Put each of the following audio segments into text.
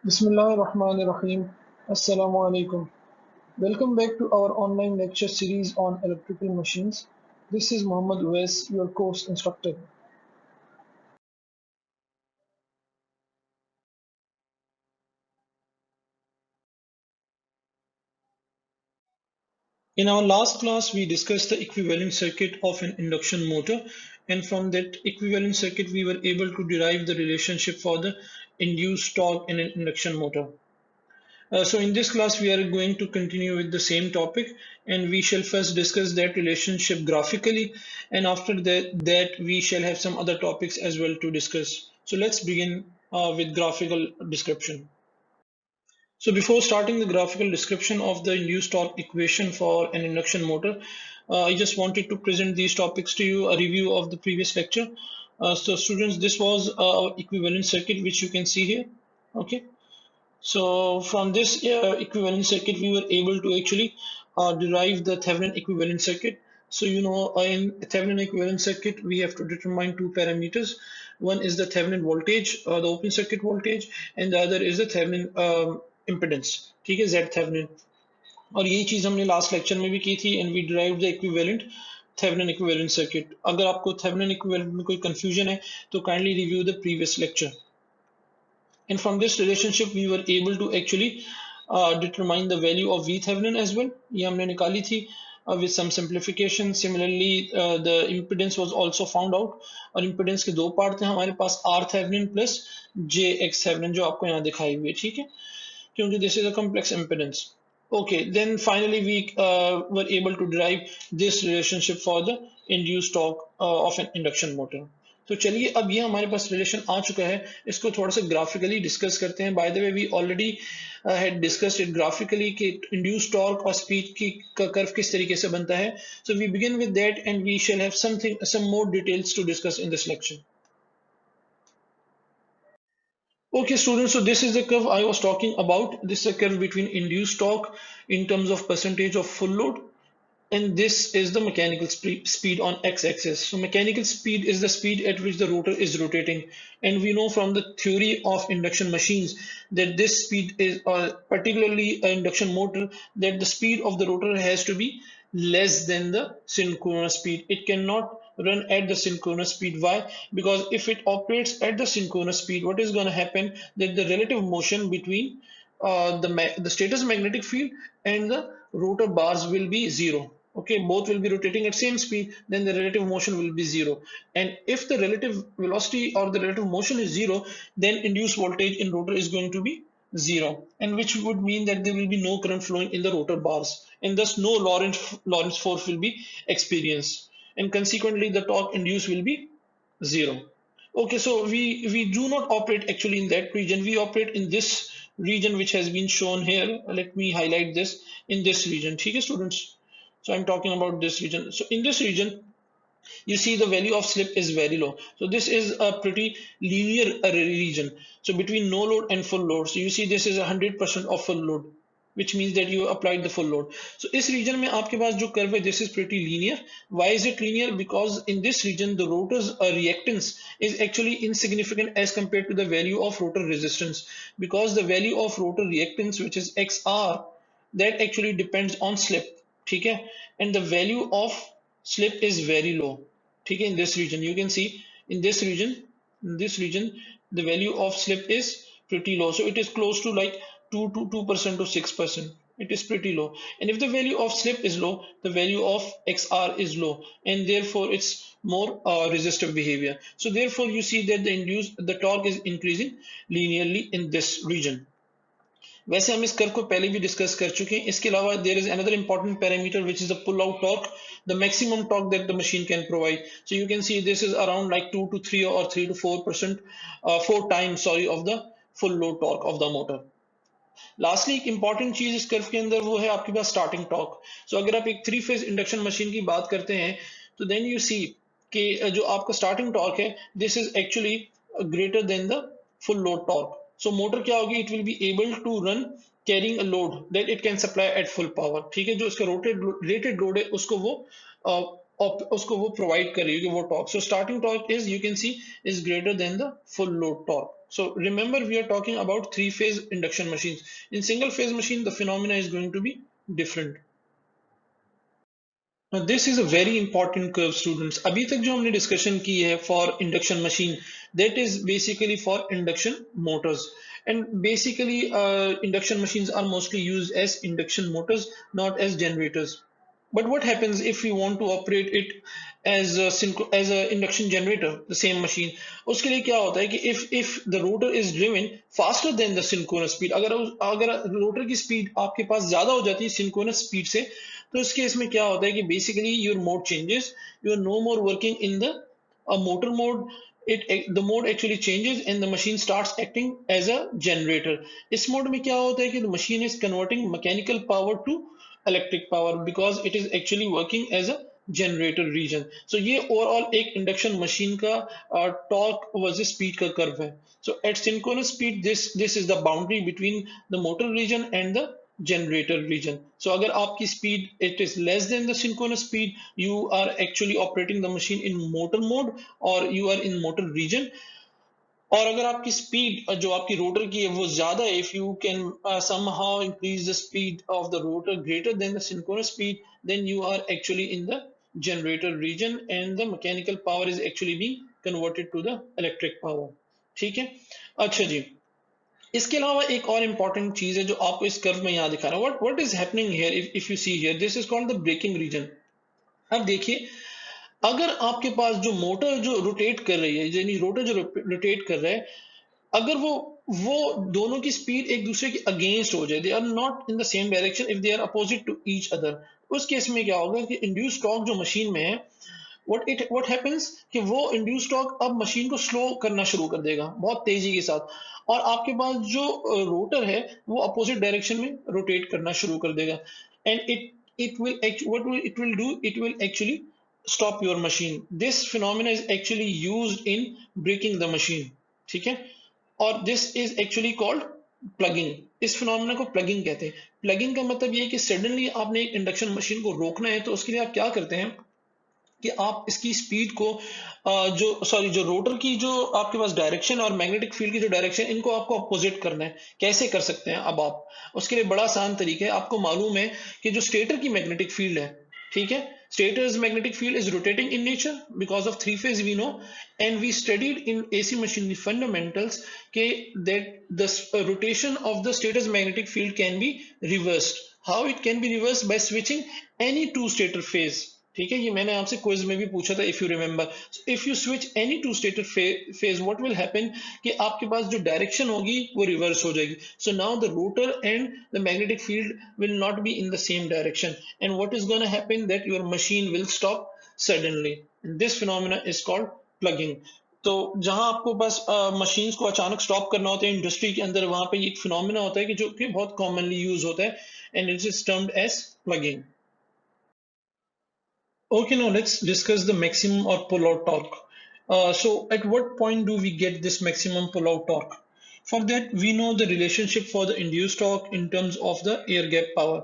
Bismillahirrahmanirrahim. Assalamu alaikum. Welcome back to our online lecture series on electrical machines. This is Muhammad Uwais, your course instructor. In our last class, we discussed the equivalent circuit of an induction motor, and from that equivalent circuit, we were able to derive the relationship for the induced torque in an induction motor. So in this class, we are going to continue with the same topic, and we shall first discuss that relationship graphically, and after that we shall have some other topics as well to discuss. So let's begin with graphical description. So before starting the graphical description of the induced torque equation for an induction motor, I just wanted to present these topics to you, a review of the previous lecture. So students, this was our equivalent circuit which you can see here. Okay. So from this equivalent circuit, we were able to actually derive the Thevenin equivalent circuit. So you know, in Thevenin equivalent circuit, we have to determine two parameters. One is the Thevenin voltage, the open circuit voltage, and the other is the Thevenin impedance. ठीक है, Z Thevenin. और यही चीज हमने last lecture में भी की थी, and we derived the equivalent Thevenin equivalent circuit. अगर आपको Thevenin equivalent में कोई confusion है, तो kindly review the previous lecture. And from this relationship, we were able to actually determine the value of VThevenin as well. ये हमने निकाली थी with some simplification. Similarly, the impedance was also found out. और impedance के दो part थे हमारे पास, R Thevenin plus JX Thevenin, जो आपको यहाँ दिखाई हुई है, ठीक है, क्योंकि this is a complex impedance. Okay, then finally we were able to derive this relationship for the induced torque of an induction motor. तो चलिए, अब ये हमारे पास रिलेशन आ चुका है, इसको थोड़ा सा ग्राफिकली डिस्कस करते हैं. By the way, we already had discussed it graphically कि इंड्यूस्ड टॉर्क और स्पीड की का कर्व किस तरीके से बनता है. So we begin with that and we shall have some more details to discuss in this lecture. Okay, students, so this is the curve I was talking about. This is a curve between induced torque in terms of percentage of full load, and this is the mechanical speed on x-axis. So mechanical speed is the speed at which the rotor is rotating, and we know from the theory of induction machines that this speed is particularly an induction motor, that the speed of the rotor has to be less than the synchronous speed. It cannot run at the synchronous speed. Why? Because if it operates at the synchronous speed, what is going to happen, that the relative motion between the status magnetic field and the rotor bars will be zero. Okay, both will be rotating at same speed, then the relative motion will be zero. And if the relative velocity or the relative motion is zero, then induced voltage in rotor is going to be zero, and which would mean that there will be no current flowing in the rotor bars, and thus no Lorentz force will be experienced, and consequently the torque induced will be zero. Okay, so we do not operate actually in that region. We operate in this region which has been shown here. Let me highlight this, in this region. Okay, students. So I'm talking about this region. So in this region, you see the value of slip is very low. So this is a pretty linear region. So between no load and full load. So you see this is 100% of full load, which means that you applied the full load. So इस region में आपके पास जो curve है, this is pretty linear. Why is it linear? Because in this region the rotor's reactance is actually insignificant as compared to the value of rotor resistance, because the value of rotor reactance, which is XR, that actually depends on slip. ठीक है, and the value of slip is very low. ठीक है, in this region you can see, in this region the value of slip is pretty low. So it is close to like 2% to 6%. It is pretty low. And if the value of slip is low, the value of XR is low, and therefore it's more resistive behavior. So therefore you see that the torque is increasing linearly in this region. वैसे हम इस curve को पहले भी discuss कर चुके हैं. इसके अलावा there is another important parameter which is the pull out torque, the maximum torque that the machine can provide. So you can see this is around like 2 to 3 or 3 to 4%, 4 times sorry of the full load torque of the motor. Lastly एक important चीज इस curve के अंदर वो है आपके पास starting torque. So अगर आप एक 3 फेज इंडक्शन मशीन की बात करते हैं, तो देन यू सी कि जो आपका स्टार्टिंग टॉर्क है, this is actually greater than the full load torque. So motor क्या होगी, it will be able to run carrying a load that it can supply at full power. ठीक है, जो इसका रेटेड लोड है उसको वो प्रोवाइड करेगी वो torque. So starting torque is, you can see, is greater than the full load torque. So remember, we are talking about three-phase induction machines. In single-phase machine, the phenomena is going to be different. Now this is a very important curve, students. अभी तक जो हमने discussion की है for induction machine, that is basically for induction motors. And basically, induction machines are mostly used as induction motors, not as generators. But what happens if we want to operate it as a induction generator, the same machine? उसके लिए क्या होता है कि if the rotor is driven faster than the synchronous speed, अगर rotor की speed आपके पास ज्यादा हो जाती है synchronous speed से, तो इस केस में क्या होता है कि basically your mode changes, you are no more working in the motor mode. The mode actually changes and the machine starts acting as a generator. इस mode में क्या होता है कि the machine is converting mechanical power to electric power because it is actually working as a generator region. So ये overall एक induction machine का torque versus speed का curve है. So at synchronous speed, this is the boundary between the motor region and the generator region. So अगर आपकी speed it is less than the synchronous speed, you are actually operating the machine in motor mode or you are in motor region. और अगर आपकी speed जो आपकी rotor की है वो ज्यादा है, if you can somehow increase the speed of the rotor greater than the synchronous speed, then you are actually in the generator region and the mechanical power is actually being converted to the electric power. ठीक है, अच्छा जी, इसके अलावा एक और important चीज है जो आपको इस कर्व में यहाँ दिखा रहा है. What is happening here, if you see here, this is called the braking region. अब देखिए, अगर आपके पास जो मोटर जो रोटेट कर रही है, यानी रोटर जो रोटेट कर रहा है, अगर वो दोनों की स्पीड एक दूसरे के अगेंस्ट हो जाए, they are not in the same direction, if they are opposite to each other, उस केस में क्या होगा कि इंड्यूस टॉर्क जो मशीन में है, व्हाट हैपेंस कि वो इंड्यूस टॉर्क अब मशीन को स्लो करना शुरू कर देगा बहुत तेजी के साथ, और आपके पास जो रोटर है वो अपोजिट डायरेक्शन में रोटेट करना शुरू कर देगा. And it will what will it will do, it will actually stop your machine. This phenomena is actually used in braking the machine. ठीक है, और this is actually called plugging. इस phenomena को प्लगिंग कहते हैं. प्लगिंग का मतलब ये है कि सडनली आपने एक इंडक्शन मशीन को रोकना है, तो उसके लिए आप क्या करते हैं कि आप इसकी स्पीड को जो रोटर की जो आपके पास डायरेक्शन और मैग्नेटिक फील्ड की जो डायरेक्शन, इनको आपको अपोजिट करना है. कैसे कर सकते हैं अब आप, उसके लिए बड़ा आसान तरीका है. आपको मालूम है कि जो स्टेटर की मैग्नेटिक फील्ड है, ठीक है, stator's magnetic field is rotating in nature because of three phase we know, and we studied in AC machinery fundamentals that the rotation of the stator's magnetic field can be reversed. How it can be reversed? By switching any two stator phase. ठीक है, ये मैंने आपसे quiz में भी पूछा था, if you remember. If you switch any two stator phase, what will happen कि आपके पास जो डायरेक्शन होगी वो रिवर्स हो जाएगी. So now the rotor and the magnetic field will not be in the same direction, and what is gonna happen that your machine will stop suddenly. This phenomena is called plugging. तो जहां आपको बस machines को अचानक stop करना होता है industry के अंदर, वहां पे एक फिनोमेना होता है कि जो कि बहुत कॉमनली यूज होता है, and it is termed as plugging. Okay, now let's discuss the maximum or pull-out torque. So at what point do we get this maximum pull-out torque? For that, we know the relationship for the induced torque in terms of the air gap power.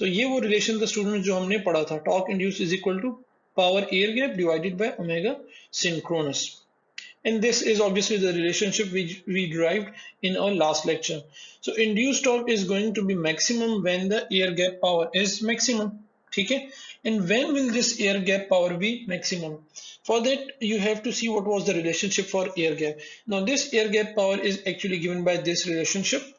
So ये वो relation the students जो हमने पढ़ा था, torque induced is equal to power air gap divided by omega synchronous. And this is obviously the relationship we derived in our last lecture. So induced torque is going to be maximum when the air gap power is maximum. ठीक है, and when will this air gap power be maximum? For that you have to see what was the relationship for air gap. Now this air gap power is actually given by this relationship,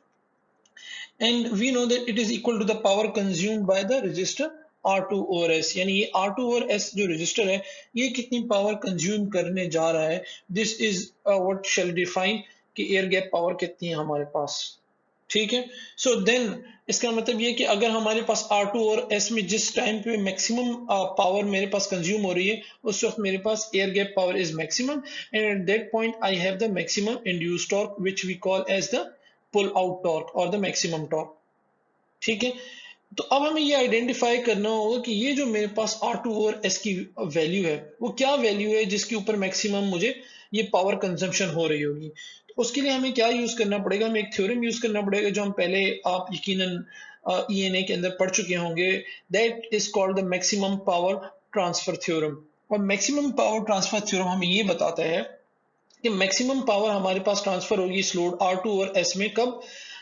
and we know that it is equal to the power consumed by the resistor R2 over S. यानी ये R2 over S जो resistor है, ये कितनी power consume करने जा रहा है, this is what shall define कि air gap power कितनी है हमारे पास. ठीक है, सो देन इसका मतलब ये कि अगर हमारे पास R2 और S में जिस टाइम पे मैक्सिमम पावर मेरे पास कंज्यूम हो रही है, उस वक्त मेरे पास air gap power is maximum, and at that point I have the maximum induced torque which we call as the pull out torque और द मैक्सिमम टॉर्क. ठीक है, तो अब हमें ये आइडेंटिफाई करना होगा कि ये जो मेरे पास R2 और S की वैल्यू है वो क्या वैल्यू है जिसके ऊपर मैक्सिमम मुझे ये पावर कंजम्पशन हो रही होगी. तो उसके लिए हमें क्या यूज करना पड़ेगा, हमें एक थ्योरम यूज करना पड़ेगा जो हम पहले आप यकीनन ENA के अंदर पढ़ चुके होंगे. That is called the maximum power transfer theorem. और मैक्सिमम पावर ट्रांसफर थ्योरम हमें ये बताता है कि मैक्सिमम पावर हमारे पास ट्रांसफर होगी इस लोड R2 और S में कब,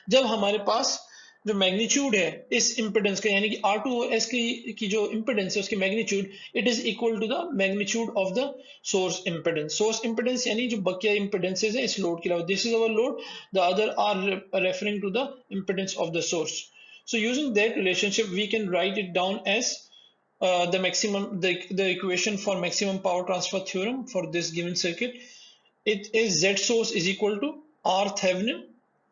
जब हमारे पास जो मैग्नीट्यूड है इस इम्पिडेंस का, यानी कि R2 और S की जो इम्पिडेंस है उसकी magnitude it is equal to the magnitude of the source impedance. Source impedance यानी जो बकिया इम्पिडेंसेस है इस लोड के अलावा, this is our load, the other are referring to the impedance of the source. So using that relationship, we can write it down as the equation for maximum power transfer theorem for this given circuit. It is Z source is equal to R Thevenin,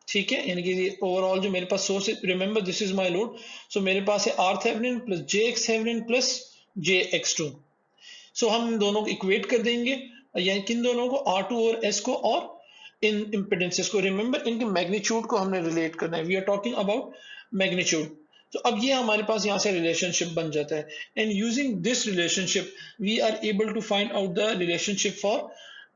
ठीक है, यानी कि overall जो मेरे पास source है, remember this is my load, so मेरे पास है R Thevenin plus JX Thevenin plus JX2। So हम इन दोनों को इक्वेट कर देंगे, यानी किन दोनों को, R2 और S को और इन इम्पिडेंसेस को। रिमेंबर इनके मैग्नीट्यूड को हमने रिलेट करना है, we are talking about magnitude. तो अब ये हमारे पास यहाँ से रिलेशनशिप बन जाता है, and using this relationship we are able to find out the relationship for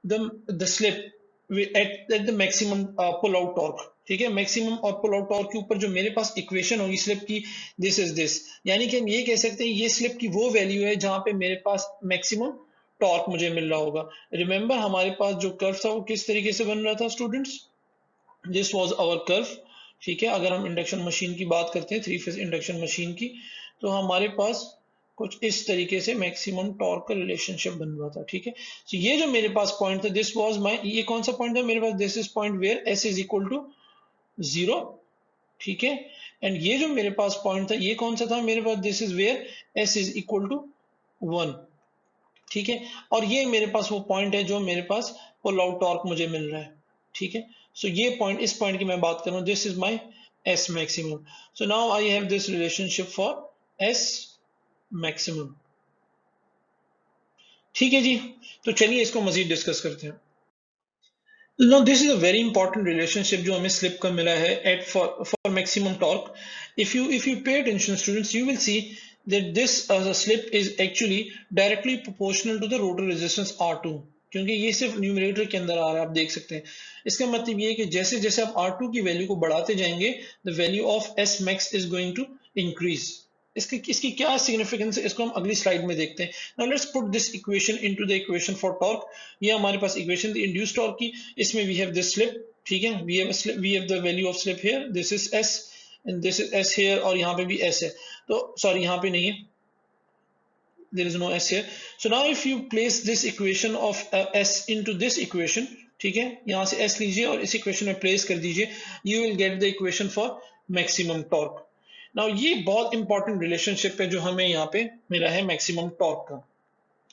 the slip at the maximum pull out torque. ठीक है, मैक्सिमम और पुल आउट टॉर्क के ऊपर जो मेरे पास इक्वेशन होगी स्लिप की, दिस इज दिस, यानी कि हम ये कह सकते हैं ये स्लिप की वो वैल्यू है जहां पे मेरे पास मैक्सिमम टॉर्क मुझे मिल रहा होगा। रिमेंबर हमारे पास जो कर्व था वो किस तरीके से बन रहा था students, this was our curve. ठीक है, अगर हम इंडक्शन मशीन की बात करते हैं, थ्री फेज इंडक्शन मशीन की, तो हमारे पास कुछ इस तरीके से मैक्सिमम टॉर्क का रिलेशनशिप बन रहा था। ठीक है, तो ये जो मेरे पास पॉइंट था, दिस वाज माय, ये कौन सा पॉइंट था मेरे पास, this is point where S is equal to 0। ठीक है, एंड ये जो मेरे पास पॉइंट था ये कौन सा था मेरे पास, this is where S is equal to 1। ठीक है, और ये मेरे पास वो पॉइंट है जो मेरे पास पुल आउट टॉर्क मुझे मिल रहा है। ठीक है, सो ये पॉइंट, इस पॉइंट की मैं बात कर रहा हूं, this is my S maximum. So now I have this relationship for S maximum. ठीक है जी, तो चलिए इसको मजीद डिस्कस करते हैं। Now this is a very important relationship जो हमें स्लिप का मिला है at for maximum torque. If you pay attention students, you will see that this slip is actually directly proportional to the rotor resistance R2, क्योंकि ये सिर्फ numerator के अंदर आ रहा है, आप देख सकते हैं। इसका मतलब ये है कि जैसे जैसे आप R2 की वैल्यू को बढ़ाते जाएंगे, the value of S max is going to increase। इसकी क्या सिग्निफिकेंस है इसको हम अगली स्लाइड में देखते हैं। Now let's put this equation into the equation for torque. ये हमारे पास इक्वेशन थी इंड्यूस टॉर्क की, इसमें वी हैव दिस स्लिप। ठीक है, we have the value of slip here, this is S and this is S here, और यहाँ पे भी एस है, तो सॉरी यहाँ पे नहीं है, there is no s here। So now if you place this equation of s into this equation, ठीक है, यहाँ से s लीजिए और इस इक्वेशन में प्लेस कर दीजिए, you will get the equation for maximum torque। Now ये बहुत इंपॉर्टेंट रिलेशनशिप है जो हमें यहाँ पे मिला है मैक्सिमम टॉर्क का।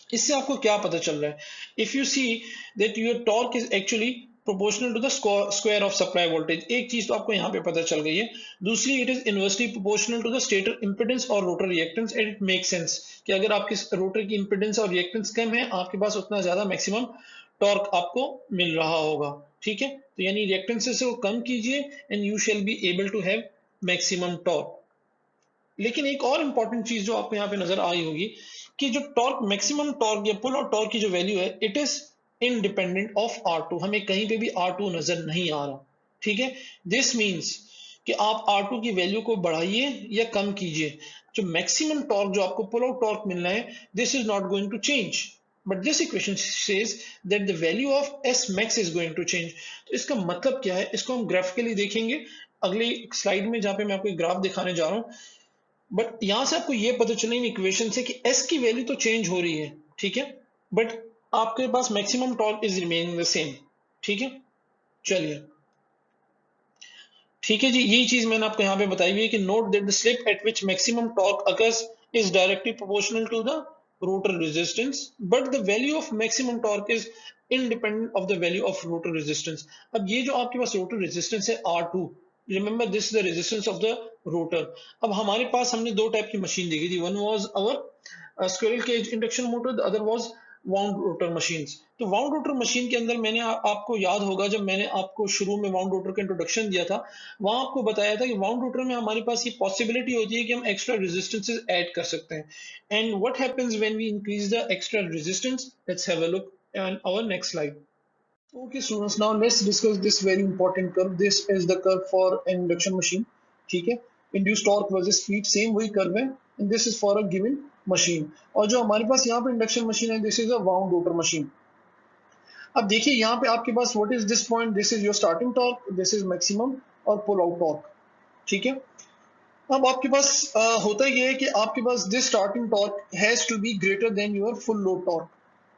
इससे आपको क्या पता चल रहा है, if you see that your torque is actually proportional to the square of supply voltage, एक चीज तो आपको यहाँ पे पता चल गई है। दूसरी, it is inversely proportional to the stator impedance और rotor reactance, and it make sense कि अगर आपके रोटर की इंपिडेंस और रिएक्टेंस कम है, आपके पास उतना ज्यादा मैक्सिमम टॉर्क आपको मिल रहा होगा। ठीक है, तो यानी रिएक्टेंस को कम कीजिए and you shall be able to have maximum torque. लेकिन एक और इंपॉर्टेंट चीज जो आपको यहाँ पे नजर आई होगी कि जो टॉर्क, मैक्सिमम टॉर्क या पुल आउट टॉर्क की जो वैल्यू है, it is independent of R2। हमें कहीं पे भी R2 नजर नहीं आ रहा। ठीक है, दिस मींस कि आप R2 की वैल्यू को बढ़ाइए या कम कीजिए, जो मैक्सिमम टॉर्क जो आपको पुल आउट टॉर्क मिलना है, this is not going to change, but this equation says that the value of S max is going to change. तो इसका मतलब क्या है, इसको हम ग्राफिकली देखेंगे अगली स्लाइड में, जहां पे मैं आपको एक ग्राफ दिखाने जा रहा हूं। बट यहां से आपको ये पता चलेगा इक्वेशन से कि एस की वैल्यू तो चेंज हो रही है, ठीक है, बट आपके पास maximum torque is remaining the same. ठीक है, चलिए, ठीक है जी, यही चीज मैंने आपको यहाँ पे बताई हुई है कि note that the slip at which maximum torque occurs is directly proportional to the rotor resistance, but the value of maximum torque is independent of the value of rotor resistance। अब ये जो आपके पास रोटर रेजिस्टेंस है R2, remember this is the resistance of the rotor. अब हमारे पास हमने दो type की मशीन देखी थी, one was our squirrel cage induction motor, the other was wound rotor machines. तो वाउंड रोटर मशीन के अंदर मैंने आपको याद होगा जब मैंने आपको शुरू में वाउंड रोटर का इंट्रोडक्शन दिया था, वहां आपको बताया था कि वाउंड रोटर में हमारे पास ये पॉसिबिलिटी होती है कि हम एक्स्ट्रा रेजिस्टेंसेस ऐड कर सकते हैं। And what happens when we increase the extra resistance, let's have a look on our next slide। Okay students, now let's discuss this very important curve। This is the curve for an induction machine। ठीक है, induced torque versus speed, same वही curve है, and this is for a given machine। और जो हमारे पास यहाँ पे induction machine है, this is a wound rotor machine। अब देखिए यहाँ पे आपके पास what is this point, this is your starting torque, this is maximum और पुल आउट टॉर्क, ठीक है। अब आपके पास होता ये है कि आपके पास this starting torque has to be greater than your full load torque.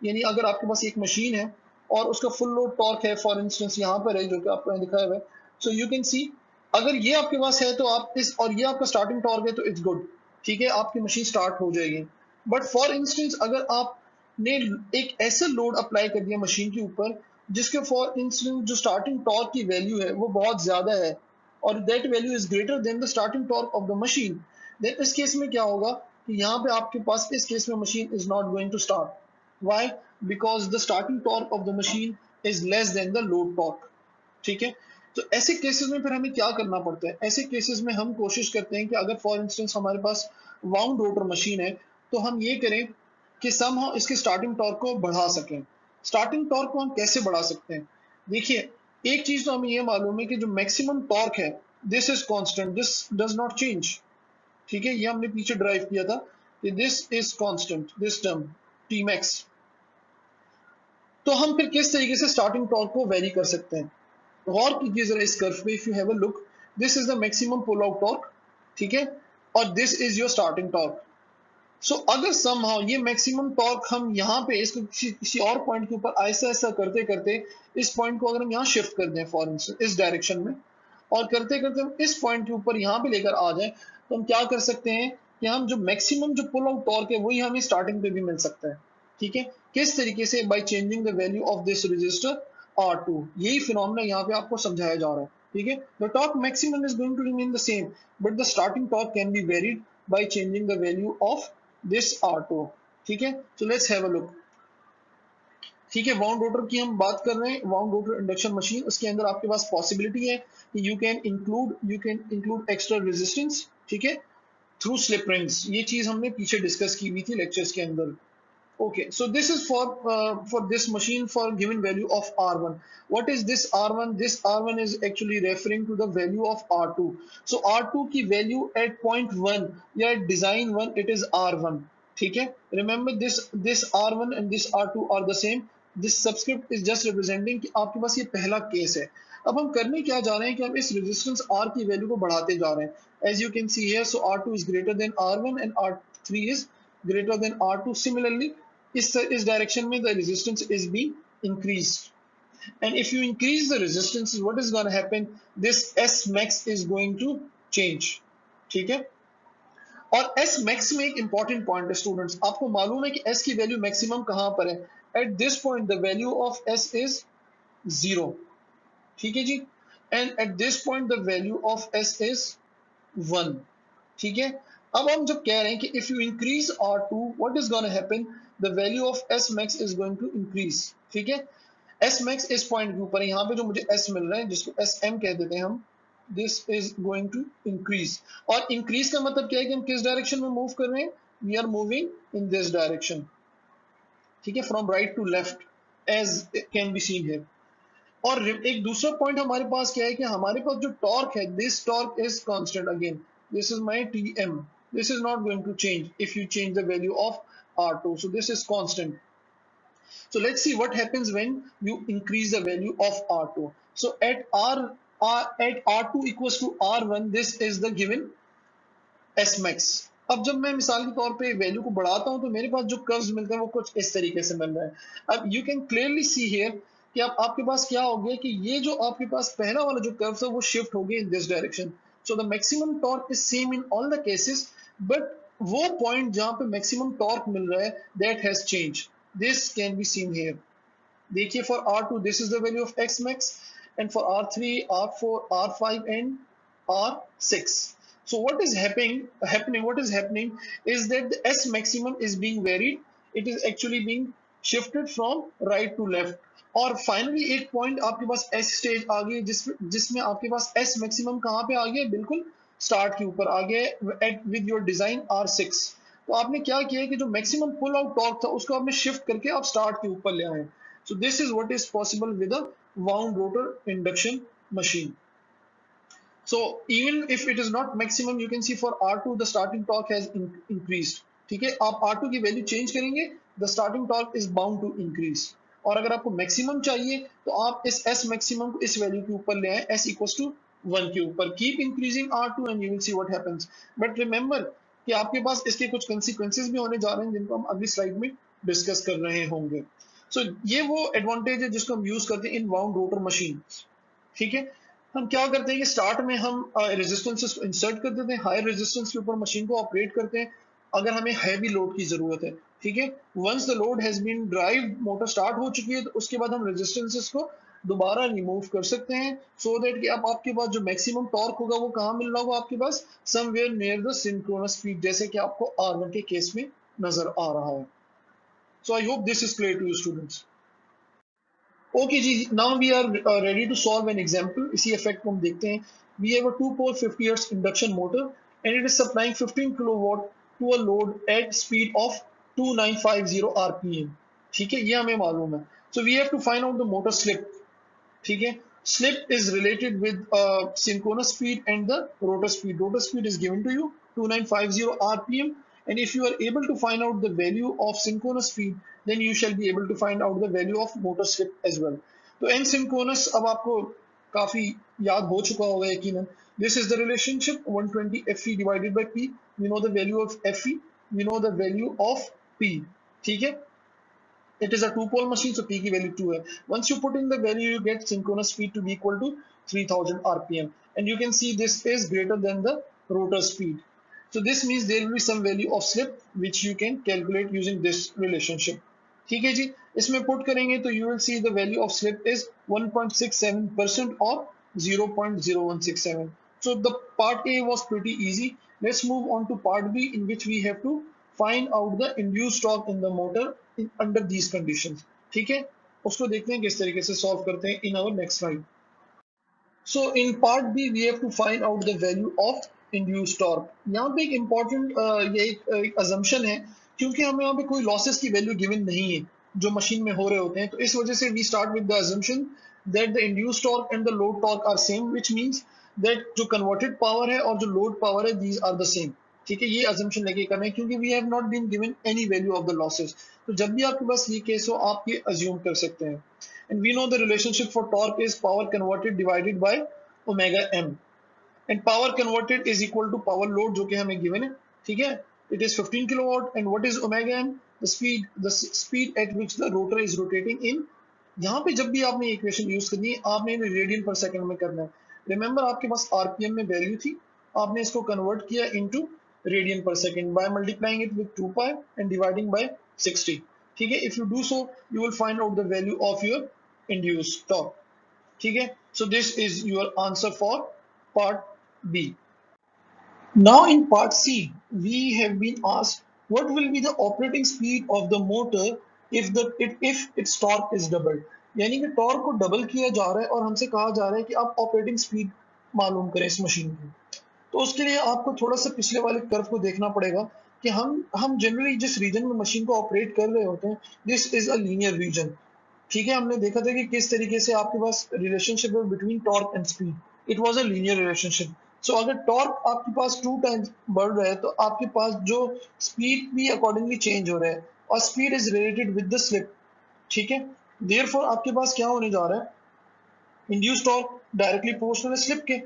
यानी अगर आपके पास एक मशीन है और उसका फुल लोड टॉर्क है, फॉर इंस्टेंस यहाँ पर है जो कि आपको यहाँ दिखाया हुआ है, सो यू कैन सी अगर ये आपके पास है तो आप इस, और ये आपका स्टार्टिंग टॉर्क है तो इट्स गुड, ठीक है, आपकी मशीन स्टार्ट हो जाएगी। बट फॉर इंस्टेंस अगर आपने एक ऐसा लोड अप्लाई कर दिया मशीन के ऊपर जिसके फॉर इंस्टेंस जो स्टार्टिंग टॉर्क की वैल्यू है वो बहुत ज्यादा है और that value is greater than the starting torque of the machine, then इस केस में क्या होगा कि यहाँ पे आपके पास इस केस में machine is not going to start. Why? Because the starting torque of the machine is less than the load torque, ठीक है। तो ऐसे केसेस में फिर हमें क्या करना पड़ता है? ऐसे केसेस में हम कोशिश करते हैं कि अगर फॉर इंस्टेंस हमारे पास वाउंड रोटर मशीन है तो हम ये करें कि समहाउ इसके स्टार्टिंग टॉर्क को बढ़ा सकें। स्टार्टिंग टॉर्क को हम कैसे बढ़ा सकते हैं? देखिए, एक चीज तो हमें ये मालूम है कि जो मैक्सिमम टॉर्क है this is constant, this does not change, ठीक है, ये हमने पीछे ड्राइव किया था कि this is constant, this term T max. तो हम फिर किस तरीके से स्टार्टिंग टॉर्क को वेरी कर सकते हैं? गौर कीजिए जरा इस कर्व पे, if you have a look, this is the maximum pull out torque, ठीक है, और this is your starting torque. So अगर समहाउ ये मैक्सिमम टॉर्क हम यहाँ पे इसको किसी और पॉइंट के ऊपर ऐसा ऐसा करते करते इस पॉइंट को अगर हम यहाँ शिफ्ट कर दें फॉर इंस्टेंस इस डायरेक्शन में, और करते करते हम इस पॉइंट के ऊपर यहाँ पे लेकर आ जाए, तो हम क्या कर सकते हैं कि हम जो मैक्सिमम जो पुल आउट टॉर्क है वही हमें स्टार्टिंग पे भी मिल सकता है, ठीक है। किस तरीके से? Bye changing the value of this register R2। यही फिनोमेना यहाँ पे आपको समझाया जा रहा है, ठीक है। The torque maximum is going to remain the same but the starting torque can be varied by changing the value of this R2, ठीक है। So let's have a look, ठीक है। वाउंड रोटर की हम बात कर रहे हैं, वाउंड रोटर इंडक्शन मशीन, उसके अंदर आपके पास पॉसिबिलिटी है कि you can include extra resistance, ठीक है, थ्रू स्लिप रिंग्स। ये चीज हमने पीछे डिस्कस की हुई थी लेक्चर्स के अंदर। Okay, so this is for this machine for given value of R1. What is this R1? This R1 is actually referring to the value of R2. So R2 की value at point 1 या at design 1 it is R1. ठीक है? Remember this R1 and this R2 are the same. This subscript is just representing कि आपके पास ये पहला case है। अब हम करने क्या जा रहे हैं कि हम इस रेजिस्टेंस R की वैल्यू को बढ़ाते जा रहे हैं। As you can see here, so R2 is greater than R1 and R3 is greater than R2. Similarly, इस डायरेक्शन में the resistance is being increased, and if you increase the resistance what is gonna happen, this S max is going to change, ठीक है। और S max में एक important point है students, आपको मालूम है कि एस की वैल्यू मैक्सिमम कहां पर है? At this point the value of S is 0, ठीक है जी, and at this point the value of S is 1, ठीक है। अब हम जब कह रहे हैं कि if you increase R2 what is gonna happen, the value of S max is going to increase, ठीक है। S max इस पॉइंट के ऊपर, यहाँ पे जो मुझे S मिल रहा है जिसको SM कह देते हैं हम, this is going to increase. और इंक्रीज का मतलब क्या है कि हम किस डायरेक्शन में मूव कर रहे हैं? We are moving in this direction, ठीक है, from right to left as can be seen here. और एक दूसरा पॉइंट हमारे पास क्या है कि हमारे पास जो टॉर्क है, this torque is constant, again this is my TM, this is not going to change if you change the value of R2, so this is constant. So let's see what happens when you increase the value of R2. So at R2 equals to R1, this is the given S max. अब जब मैं मिसाल के तौर पे value को बढ़ाता हूं तो मेरे पास जो कर्व्स मिलते हैं वो कुछ इस तरीके से मिल रहा है। अब you can clearly see here कि अब आपके पास क्या हो गया कि ये जो आपके पास पहला वाला जो कर्व है वो शिफ्ट हो गया in this direction. So the maximum torque is same in all the cases, but वो पॉइंट जहां पे मैक्सिमम टॉर्क मिल रहा है that has change, this can be seen here. देखिए for R2 this is the value of X max and for R3, R4, R5 and R6. So what is happening is that the S maximum is being varied. It is actually being shifted from right to left. और finally एक point आपके पास S stage आ गई जिसमें आपके पास S maximum कहाँ पे आ गया? बिल्कुल स्टार्ट के ऊपर आ गया eight with your design R6। तो आपने क्या किया कि जो मैक्सिमम पुल आउट टॉर्क था उसको आपने शिफ्ट करके आप स्टार्ट के ऊपर ले आए। So this is what is possible with a wound rotor induction machine. So even if it is not maximum, you can see for R2 the starting torque has increased. ठीक है, आप R2 की value change करेंगे, the starting torque is bound to increase. और अगर आपको maximum चाहिए तो आप इस एस मैक्सिमम को इस वैल्यू के ऊपर ले आए, एस इक्वल्स टू 1 के ऊपर। Keep increasing R2 and you will see what happens. But remember कि आपके पास इसके कुछ कंसिक्वेंसेस भी होने जा रहे हैं जिनको हम अगली स्लाइड में डिस्कस कर रहे होंगे। सो ये वो एडवांटेज है जिसको हम यूज करते हैं इन वाउंड रोटर मशीन। ठीक है, हम क्या करते हैं कि स्टार्ट में हम रेजिस्टेंसेस को इंसर्ट कर देते हैं, हाई रेजिस्टेंस के ऊपर मशीन को ऑपरेट करते हैं अगर हमें हैवी लोड की जरूरत है। ठीक है, once the load has been drive, motor start हो चुकी है, तो उसके बाद हम रेजिस्टेंसेस को दोबारा रिमूव कर सकते हैं सो दैट कि अब आपके पास जो मैक्सिमम टॉर्क होगा वो कहाँ मिल रहा होगा आपके पास, somewhere near the synchronous speed, जैसे कि आपको R1 के केस में नजर आ रहा है। So I hope this is clear to you students. Okay जी, now we are ready to solve an example. इसी इफेक्ट को हम देखते हैं। We have a 2 pole 50 hertz induction motor and it is supplying 15 kilowatt to a load at speed of 2950 RPM. ठीक है, ये हमें मालूम है। So we have to find out the motor slip. ठीक है, slip is related with synchronous speed and the rotor speed. Rotor speed is given to you 2950 rpm, and if you are able to find out the value of synchronous speed, then you shall be able to find out the value of motor slip as well. तो n synchronous अब आपको काफी याद हो चुका होगा यकीनन। This is the relationship 120 fe divided by p. We know the value of fe, we know the value of p. ठीक है, it is a two-pole machine, so P की value 2 है. Once you put in the value, you get synchronous speed to be equal to 3000 rpm. And you can see this is greater than the rotor speed. So this means there will be some value of slip which you can calculate using this relationship. ठीक है जी, इसमें put करेंगे तो you will see the value of slip is 1.67% or 0.0167. So the part A was pretty easy. Let's move on to part B, in which we have to find out the induced torque in the motor under these conditions. ठीक है, उसको देखते हैं किस तरीके से solve करते हैं in our next slide. So in part B we have to find out the value of induced torque. यहाँ पे एक important ये एक assumption है, क्योंकि हमें यहाँ पे कोई losses की value given नहीं है जो मशीन में हो रहे होते हैं, तो इस वजह से we start with the assumption that the induced torque and the load torque are same, which means that जो converted power है और जो load power है these are the same. ठीक है, ये assumption लेके करना है क्योंकि we have not been given any value of the losses. तो जब भी आपके पास ये केस हो आप ये assume कर सकते हैं. And we know the relationship for torque is power converted divided by omega m, and power converted is equal to power load जो कि हमें given है. ठीक है, it is 15 kilowatt, and what is omega m? The speed at which the rotor is rotating in. यहाँ पे जब भी आपने इक्वेशन यूज करनी है आपने इन्हें रेडियन पर सेकंड में करना है. रिमेंबर आपके पास आरपीएम में वैल्यू थी, आपने इसको कन्वर्ट किया इनटू रेडियन पर second by multiplying it with 2 pi and dividing by 60. ठीक है, if you do so you will find out the value of your induced torque. ठीक है, so this is your answer for part B. Now in part C, we have been asked what will be the operating speed of the motor if its torque is doubled. यानी कि torque को double किया जा रहा है और हमसे कहा जा रहा है कि आप ऑपरेटिंग स्पीड मालूम करें इस मशीन की। तो उसके लिए आपको थोड़ा सा पिछले वाले कर्व को देखना पड़ेगा कि हम जनरली जिस रीजन में मशीन को ऑपरेट कर रहे होते हैं this is a linear region. ठीक है, हमने देखा था कि किस तरीके से आपके पास रिलेशनशिप है between torque and speed, it was a linear relationship. So अगर टॉर्क आपके पास 2 टाइम्स बढ़ रहा है तो आपके पास जो स्पीड भी अकॉर्डिंगली चेंज हो रहा है और speed is related with the slip. ठीक है, देयरफॉर आपके पास क्या होने जा रहा है, इंड्यूस टॉर्क डायरेक्टली प्रोपोर्शनल है स्लिप के।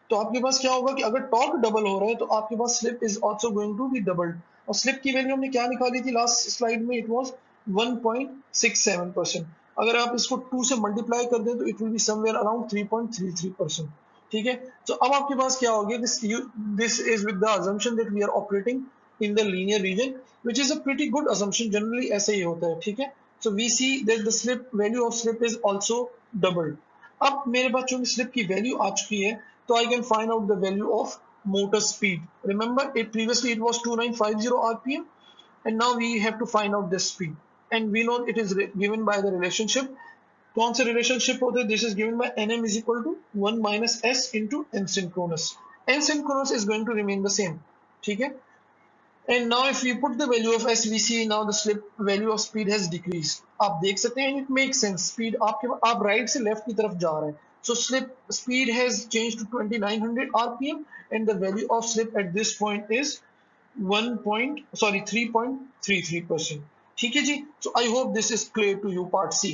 तो आपके पास क्या होगा कि अगर टॉर्क डबल हो रहा है तो आपके पास slip is also going to be doubled. और स्लिप की वैल्यू हमने क्या निकाली थी लास्ट स्लाइड में, इट वाज 1.67%। अगर आप इसको 2 से मल्टीप्लाई कर दें तो it will B somewhere around 3.33%। ठीक है, तो अब आपके पास क्या होगा, this is with the assumption that we are operating in the linear region, which is a pretty good assumption, generally ऐसे ही होता है। ठीक है, so we see that the slip value of slip is also doubled. अब मेरे पास चूंकि slip की value आ चुकी है तो I can find out the value of motor speed. Remember it previously it was 2950 rpm and now we have to find out this speed, and we know it is given by the relationship. कौन सा relationship होता है, this is given by nm is equal to 1 minus s into n synchronous. n synchronous is going to remain the same. ठीक है, and now if we put the value of s, we see now the slip value of speed has decreased. आप देख सकते हैं, it makes sense, speed आप right से left की तरफ जा रहे हैं, so slip speed has changed to 2900 rpm and the value of slip at this point is 3.33%. ठीक है जी. So I hope this is clear to you, part C.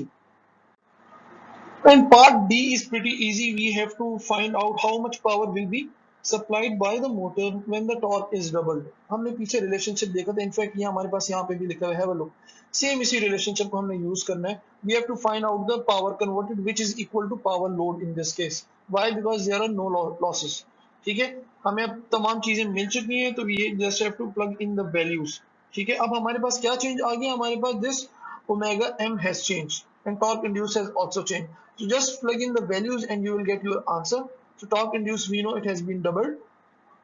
And part D is pretty easy. We have to find out how much power will be supplied by the motor when the torque is doubled. हमने पीछे relationship देखा था, in fact ये हमारे पास यहाँ पे भी लिखा हुआ है, हैव अ लुक. सेम इसी रिलेशनशिप को हमने यूज करना है. We have to find out the power converted which is equal to power load in this case. Why? Because there are no losses. ठीक है, हमें अब तमाम चीजें मिल चुकी हैं, तो we just have to plug in the values. ठीक है, अब हमारे पास क्या चेंज आ गया, हमारे पास this omega m has changed and torque induced has also changed. So just plug in the values and you will get your answer. So torque induced we know it has been doubled,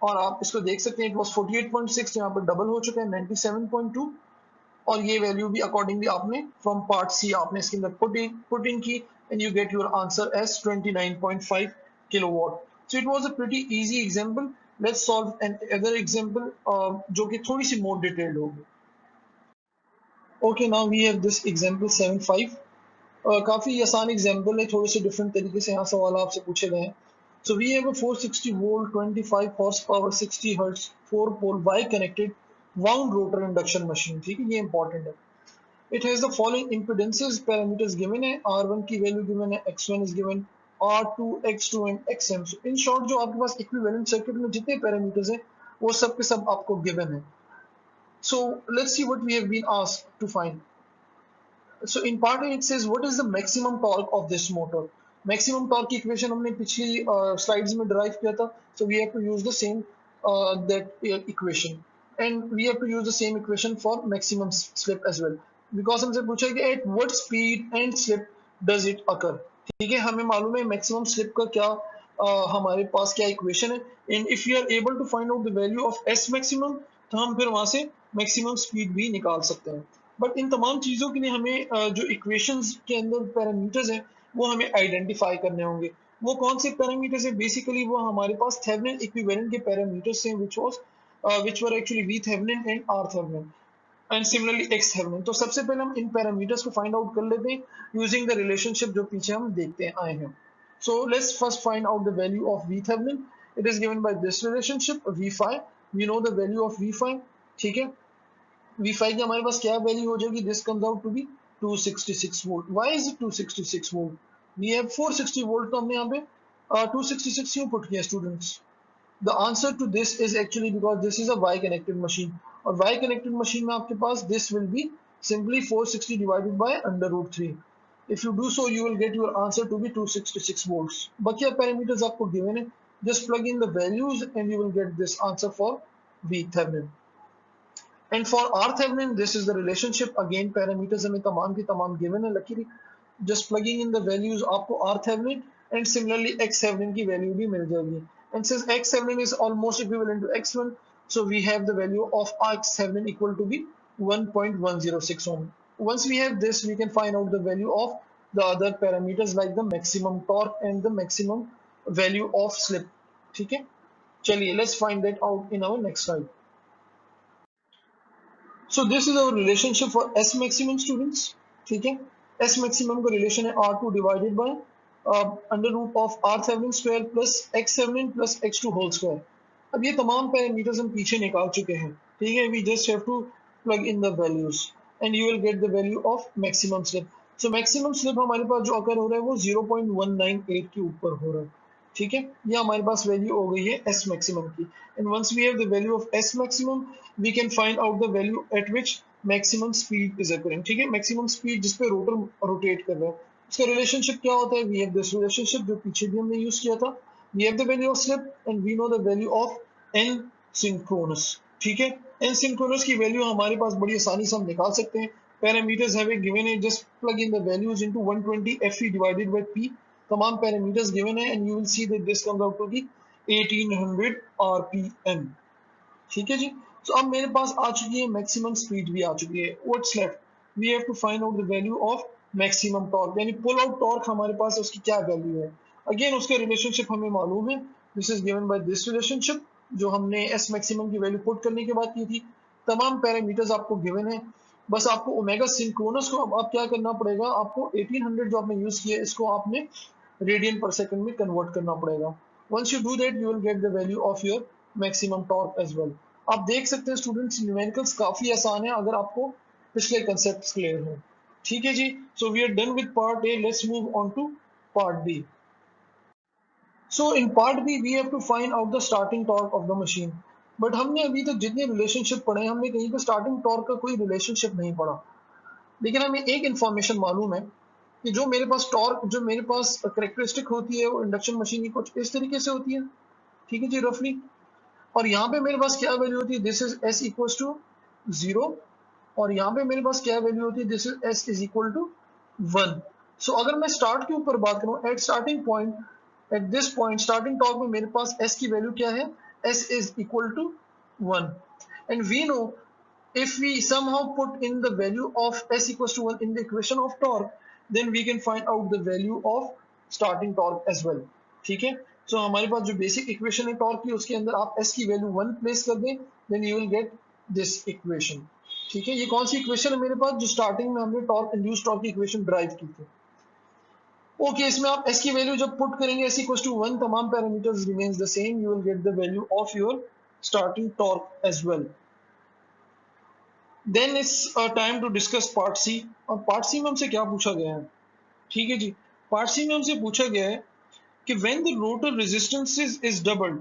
और आप इसको देख सकते हैं, it was 48.6, यहाँ पर double हो चुका है 97.2, और ये वैल्यू भी अकॉर्डिंगली आपने फ्रॉम पार्ट सी आपने इसके अंदर पुट इन की, and you get your answer as 29.5 kilowatt. So it was a pretty easy example. Let's solve another example जो कि थोड़ी सी मोर डिटेल्ड होगी. Okay, now we have this example 7.5. काफी आसान एग्जांपल है, थोड़े से डिफरेंट तरीके से यहाँ सवाल आपसे पूछे गए हैं. So we have a 460 volt, 25 horsepower, 60 hertz, 4 pole Y connected wound rotor induction machine. ठीक है, ये important है. It has the following impedances parameters given है. R1 की वैल्यू given है, X1 is given, R2, X2 and XM. So in short जो आपके पास equivalent circuit में जितने parameters हैं वो सब के सब आपको given है. So let's see what we have been asked to find. So in part A it says what is the maximum torque of this motor. Maximum torque की equation हमने पिछली slides में derive किया था. So we have to use the same that equation, and we have to use the same equation for maximum slip as well. Because हमसे पूछा है कि at what speed and slip does it occur. ठीक है, हमें मालूम है maximum slip का क्या हमारे पास क्या इक्वेशन है, and if you are able to find out the value of S maximum तो हम फिर वहां से मैक्सिमम स्पीड भी निकाल सकते हैं. बट इन तमाम चीज़ों के लिए हमें जो इक्वेशंस के अंदर पैरामीटर्स हैं वो हमें आइडेंटिफाई करने होंगे. वो कौन से पैरामीटर्स हैं? बेसिकली वो हमारे पास थेवेनिन इक्विवेलेंट के पैरामीटर्स हैं, which were actually V Thevenin and R Thevenin and similarly X Thevenin. तो सबसे पहले हम इन पैरामीटर्स को फाइंड आउट कर लेते हैं यूजिंग द रिलेशनशिप जो पीछे हम देखते आए हैं. So let's first find out the value of V Thevenin. It is given by this relationship V5. We know the value of V5. ठीक है, V5 की हमारे पास क्या वैल्यू हो जाएगी? This comes out to be 266 volt. Why is it 266 volt? We have 460 volt, तो हमने यहाँ पे 266 क्यों पुट किया students? The answer to this is actually because this is a Y connected machine, और Y connected machine में आपके पास this will be simply 460 divided by under root 3. If you do so, you will get your answer to be 266 volts. बाकी parameters आपको given है, just plug in the values and you will get this answer for V Thevenin. And for R Thevenin, this is the relationship. Again, parameters हमें तमाम की तमाम given है. Luckily, just plugging in the values आपको R Thevenin and similarly X Thevenin की value भी मिल जाएगी. And since X Thevenin is almost equivalent to X1, so we have the value of X Thevenin equal to be 1.106 ohm. Once we have this, we can find out the value of the other parameters like the maximum torque and the maximum value of slip. ठीक है, चलिए let's find that out in our next slide. So this is our relationship for S maximum students. ठीक है, S maximum का relation है R2 divided by under root of R Thevenin square plus X Thevenin plus X2 whole square. अब ये तमाम parameters हम पीछे निकाल चुके हैं. ठीक है, we just have to plug in the values and you will get the value of maximum slip. So maximum slip हमारे पास जो अकर हो रहा है वो 0.198 के ऊपर हो रहा है. ठीक है, ये हमारे पास वैल्यू हो गई है एस मैक्सिमम की. And once we have the value of S maximum we can find out the value at which maximum speed is occurring. ठीक है, मैक्सिमम स्पीड जिस पे रोटर रोटेट कर रहा है उसका रिलेशनशिप क्या होता है? वी हैव दिस रिलेशनशिप जो पीछे भी हमने यूज किया था. We have the value of slip and we know the value of N synchronous. ठीक है, एन सिंक्रोनस की वैल्यू हमारे पास बड़ी आसानी से हम निकाल सकते हैं. पैरामीटर्स हैव गिवन है, just plug in the values into 120 Fe divided by P. तमाम पैरामीटर्स गिवन है and you will see that this comes out to be 1800 rpm. ठीक है जी. तो अब मेरे पास आ चुकी है मैक्सिमम स्पीड भी आ चुकी है. What's left? We have to find out the value of maximum torque, यानी पुल आउट टॉर्क हमारे पास उसकी क्या वैल्यू है. अगेन उसका रिलेशनशिप हमें मालूम है. This is given by this relationship जो हमने एस मैक्सिमम की वैल्यू पुट करने के बाद की थी. तमाम पैरामीटर्स आपको गिवन है. बस आपको ओमेगा सिंक्रोनस को अब क्या करना पड़ेगा, आपको 1800 जो आपने यूज किया इसको आपने रेडियन पर सेकंड में कन्वर्ट करना पड़ेगा. Once you do that you will get the value of your maximum torque as well. आप देख सकते हैं स्टूडेंट्स, न्यूमेरिकल्स काफी आसान है. अगर आपको पिछले कंसेप्ट क्लियर हो। ठीक है जी, so we are done with part A, let's move on to part B. So in part B we have to find out the starting torque of the machine. But हमने अभी तक जितने relationship पढ़े हमने कहीं पे स्टार्टिंग टॉर्क का कोई रिलेशनशिप नहीं पढ़ा, लेकिन हमें एक इंफॉर्मेशन मालूम है कि जो मेरे पास टॉर्क, जो मेरे पास करेक्टरिस्टिक होती है वो इंडक्शन मशीन की कुछ इस तरीके से होती है। ठीक है जी, रफली। और यहाँ पे मेरे पास क्या वैल्यू होती है, this is S equal to 0। और यहाँ पे मेरे पास क्या वैल्यू होती है, this is S is equal to 1। So अगर मैं स्टार्ट के ऊपर बात करूँ, at starting point, at this point starting torque में मेरे पास एस की वैल्यू क्या है, S is equal to 1। And we know if we somehow put in the value of s equals to 1 in the equation of torque, then we can find out the value of starting torque as well। ठीक है, so हमारे पास जो basic equation है torque की, उसके अंदर आप s की वैल्यू 1 प्लेस कर दें, then you will get this equation। ठीक है, ये कौन सी इक्वेशन है मेरे पास, जो स्टार्टिंग में हमने टॉर्क इंड्यूस टॉर्क की इक्वेशन ड्राइव की थी। ओके, इसमें आप s की वैल्यू जब पुट करेंगे s इक्वल टू 1, तमाम parameters remains the same, you will get the value of your starting torque as well. Then it's time to discuss part C. और part सी में हमसे क्या पूछा गया है, ठीक है जी, पार्ट सी में हमसे पूछा गया है कि when the rotor resistance is doubled,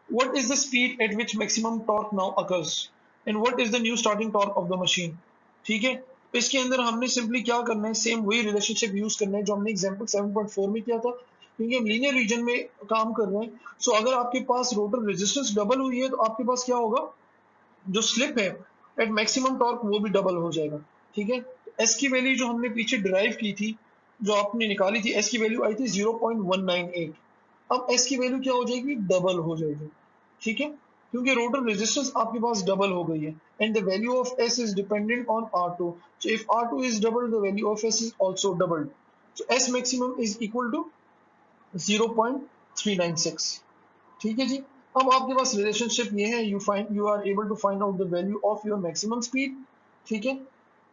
what is the speed at which maximum torque now occurs, and what is the new starting torque of the machine. ठीक है, इसके अंदर हमने सिंपली क्या करना है, सेम वही रिलेशनशिप यूज करना है जो हमने एग्जांपल 7.4 में किया था, क्योंकि हम लीनियर रीजन में काम कर रहे हैं। सो अगर आपके पास रोटर रेजिस्टेंस डबल हुई है तो आपके पास क्या होगा, जो स्लिप है एट मैक्सिमम टॉर्क वो भी डबल हो जाएगा। ठीक है, एस की वैल्यू जो हमने पीछे डिराइव की थी, जो आपने निकाली थी, एस की वैल्यू आई थी 0.198। अब एस की वैल्यू क्या हो जाएगी, डबल हो जाएगी। ठीक है, क्योंकि रोटर रेजिस्टेंस आपके पास डबल हो गई है, and the value of S is dependent on R2। So if R2 is double, the value of S is also double. So S maximum is equal to 0.396। ठीक है जी, अब आपके पास रिलेशनशिप ये है, you are able to find out the value of your maximum speed. ठीक है,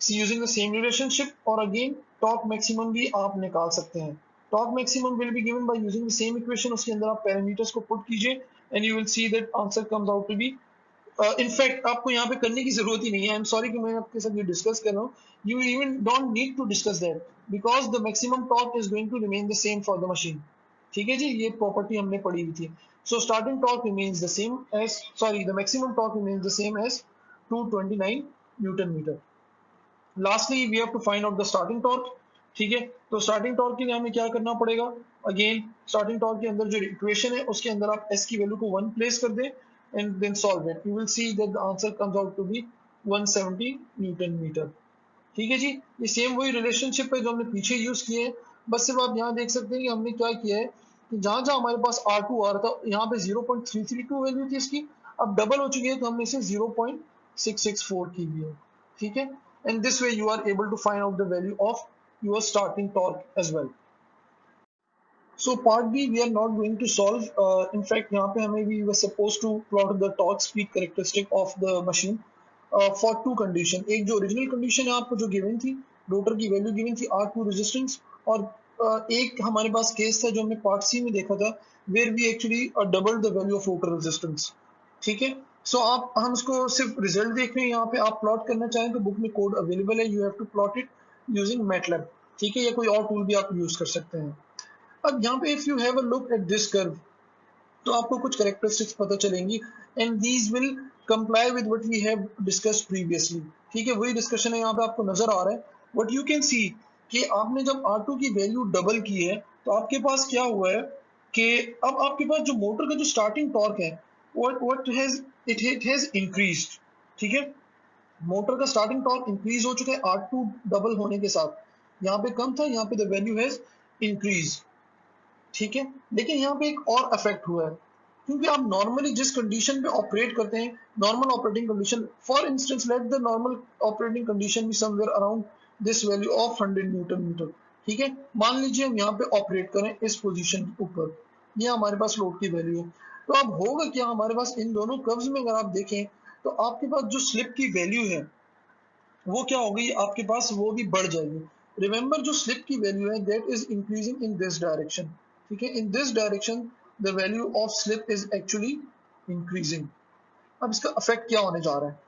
using the same relationship. और अगेन टॉर्क मैक्सिमम भी आप निकाल सकते हैं। Torque maximum will be given by using the same equation, उसके अंदर आप पैरामीटर्स को पुट कीजिए and you will see that answer comes out to be, in fact आपको यहाँ पे करने की जरूरत ही नहीं है, आई एम सॉरी कि मैं आपके साथ ये डिस्कस कर रहा हूँ, you even don't need to discuss that because the maximum torque is going to remain the same for the machine. ठीक है जी, ये प्रॉपर्टी हमने पढ़ी हुई थी। So starting torque remains the same as, sorry, the maximum torque remains the same as 229 newton metre. Lastly we have to find out the starting torque. ठीक है, तो स्टार्टिंग टॉर्क के लिए हमें क्या करना पड़ेगा, अगेन स्टार्टिंग टॉर्क के अंदर जो इक्वेशन है उसके अंदर आप s की वैल्यू को 1 प्लेस कर दें and then solve it, you will see that the answer comes out to be 170 newton metre. ठीक है जी, ये सेम वही रिलेशनशिप है जो हमने पीछे यूज किए हैं, बस सिर्फ आप यहाँ देख सकते हैं कि हमने क्या किया है कि जहां जहां हमारे पास R2 आ रहा था यहाँ पे 0.332 वैल्यू थी इसकी, अब डबल हो चुकी है तो हमने इसे 0.664 की भी है। ठीक है, and this way you are able to find out the value of your starting torque as well। So part B we are not going to solve, in fact यहाँ पे हमें we were supposed to plot the torque speed characteristic of the machine for two condition। एक जो original condition है आपको जो given थी, rotor की वैल्यू given थी R2 resistance, और एक हमारे पास केस था जो हमने पार्ट सी में देखा था where we actually doubled the value of rotor resistance। ठीक है, सो आप, हम इसको सिर्फ रिजल्ट देख रहे हैं, यहाँ पे आप प्लॉट करना चाहें तो बुक में कोड अवेलेबल है, you have to plot it using MATLAB. ठीक है, या कोई और टूल भी आप यूज कर सकते हैं। अब यहाँ पे if you have a look at this curve, तो आपको कुछ कैरेक्टरिस्टिक्स पता चलेंगी and these will comply with what we have discussed previously. ठीक है, वही डिस्कशन है यहाँ पे आपको नजर आ रहा है। व्हाट यू कैन सी कि आपने जब R2 की वैल्यू डबल की है तो आपके पास क्या हुआ है कि अब आपके पास जो मोटर का जो स्टार्टिंग टॉर्क है what has it has increased। ठीक है, मोटर का स्टार्टिंग टॉर्क इंक्रीज हो चुका है R2 डबल होने के साथ, यहाँ पे कम था, यहाँ पे द वैल्यू हैज इंक्रीज। ठीक है, लेकिन यहाँ पे एक और इफेक्ट हुआ है, क्योंकि आप नॉर्मली जिस कंडीशन पे ऑपरेट करते हैं, normal operating condition, for instance let the normal operating condition be somewhere around this value of 100 newton metre. ठीक है, मान लीजिए हम यहाँ पे ऑपरेट करें इस पोजीशन के ऊपर, ये हमारे पास लोड की वैल्यू है, तो अब होगा क्या, हमारे पास इन दोनों कर्व्स में अगर आप देखें तो आपके पास जो स्लिप की वैल्यू है वो क्या होगी, आपके पास वो भी बढ़ जाएगी। रिमेंबर जो स्लिप की वैल्यू है that is increasing in this direction. ठीक है, इन this direction the value of slip is actually increasing. अब इसका इफेक्ट क्या होने जा रहा है,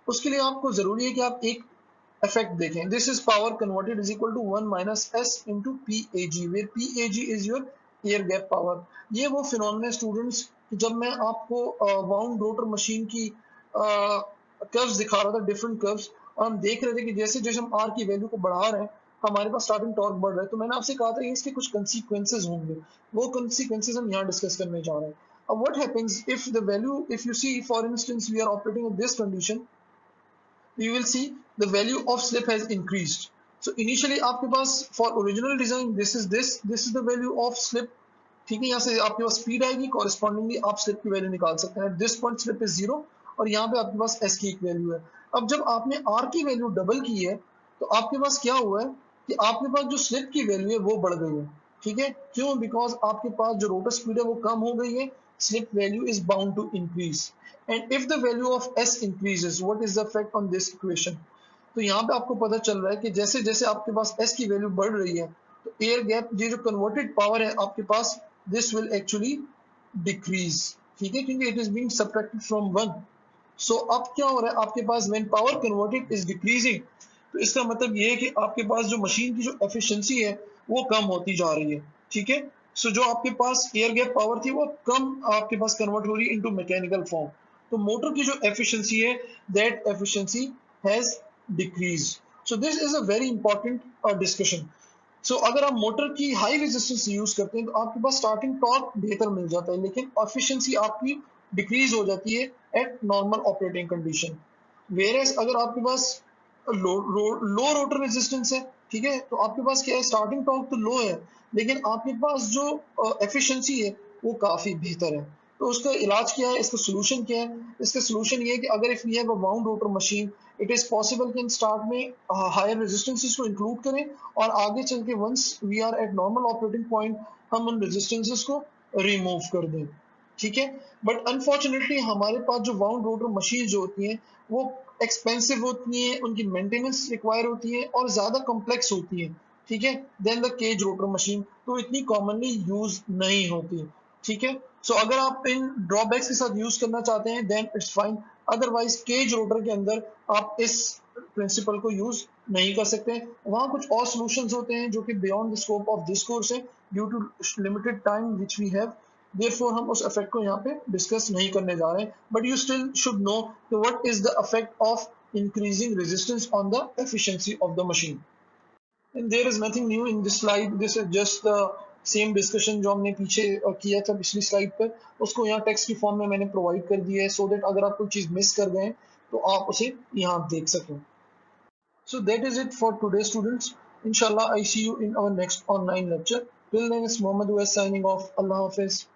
उसके लिए आपको जरूरी है कि आप एक effect देखें, this is power converted is equal to 1 minus S into PAG, where PAG is your air gap power. ये वो फिनोमेना स्टूडेंट्स, जब मैं आपको वाउंड रोटर मशीन की कर्व्स दिखा रहा था, डिफरेंट कर्व्स, और हम देख रहे थे कि जैसे जैसे हम आर की वैल्यू को बढ़ा रहे हैं हमारे पास स्टार्टिंग टॉर्क बढ़ रहा है, तो मैंने आपसे कहा था इसके कुछ कंसीक्वेंसेस होंगे, वो कंसीक्वेंसेस हम यहाँ डिस्कस करने जा रहे हैं. अब what happens if the value, if you see for instance we are operating in this condition, you will see the value of slip has increased. So initially आपके पास for original design this is the value of slip. ठीक है, यहाँ से आपके पास speed आएगी, correspondingly आप slip की value निकाल सकते हैं. दिस पॉइंट स्लिप इज 0 और यहाँ पे आपके पास एस की एक वैल्यू है. अब जब आपने आर की वैल्यू डबल की है तो आपके पास क्या हुआ है कि आपके पास जो स्लिप की वैल्यू है वो बढ़ गई है. ठीक है, क्यों? बिकॉज आपके पास जो रोटर स्पीड है वो कम हो गई है, slip value is bound to increase. And if the value of S increases, what is the effect on this equation? तो यहाँ पे आपको पता चल रहा है कि जैसे जैसे आपके पास S की वैल्यू बढ़ रही है तो एयर गैप, ये जो कन्वर्टेड पावर है आपके पास, दिस विल एक्चुअली डिक्रीज. ठीक है, क्योंकि it is being subtracted from 1. सो अब क्या हो रहा है आपके पास, when power converted is decreasing, तो इसका मतलब ये है कि आपके पास जो मशीन की जो एफिशिएंसी है वो कम होती जा रही है. ठीक है, सो जो आपके पास एयर गैप पावर थी वो कम आपके पास कन्वर्ट हो रही है इनटू मैकेनिकल फॉर्म. तो मोटर की जो एफिशिएंसी है, that efficiency has decrease. So this is a very important discussion. So अगर आप मोटर की हाई रेजिस्टेंस यूज करते हैं तो आपके पास स्टार्टिंग टॉर्क बेहतर मिल जाता है, लेकिन एफिशिएंसी आपकी डिक्रीज हो जाती है eight normal operating condition. Whereas अगर आपके पास लो रोटर रेजिस्टेंस है, ठीक है, तो आपके पास क्या है, स्टार्टिंग टॉर्क तो लो है लेकिन आपके पास जो एफिशिएंसी है वो काफी बेहतर है. तो उसका इलाज क्या है, इसका सोल्यूशन क्या है? इसका सोल्यूशन ये है कि अगर if we have a wound rotor machine, it is possible कि इन स्टार्ट में हायर रेजिस्टेंसेस को इंक्लूड करें और आगे चल के once we are at normal operating point हम उन रेजिस्टेंसेस को रिमूव कर दें. ठीक है, बट अनफॉर्चुनेटली हमारे पास जो वाउंड रोटर मशीन जो होती हैं वो एक्सपेंसिव होती हैं, उनकी मेंटेनेंस रिक्वायर होती है और ज्यादा कॉम्प्लेक्स होती है. ठीक है, then the cage rotor machine, तो इतनी कॉमनली यूज नहीं होती. ठीक है, सो अगर आप इन ड्रॉबैक्स के साथ यूज करना चाहते हैं then it's fine, otherwise cage rotor के अंदर आप इस प्रिंसिपल को यूज नहीं कर सकते. वहां कुछ और सॉल्यूशंस होते हैं जो कि beyond the scope of this course है due to limited time which we have. Therefore हम उस इफेक्ट को यहाँ पे डिस्कस नहीं करने जा रहे हैं, but you still should know what is the effect of increasing resistance on the efficiency of the machine. And there is nothing new in this slide. This is just the same discussion जो हमने पीछे किया था पिछली slide पर, उसको यहाँ text की फॉर्म में मैंने प्रोवाइड कर दिया है सो दैट अगर आप कोई चीज मिस कर गए तो आप उसे यहाँ देख सकें. So that is it for today, students. Inshallah, I see you in our next online lecture. Till then, it's Mohammed West signing off. Allah Hafiz.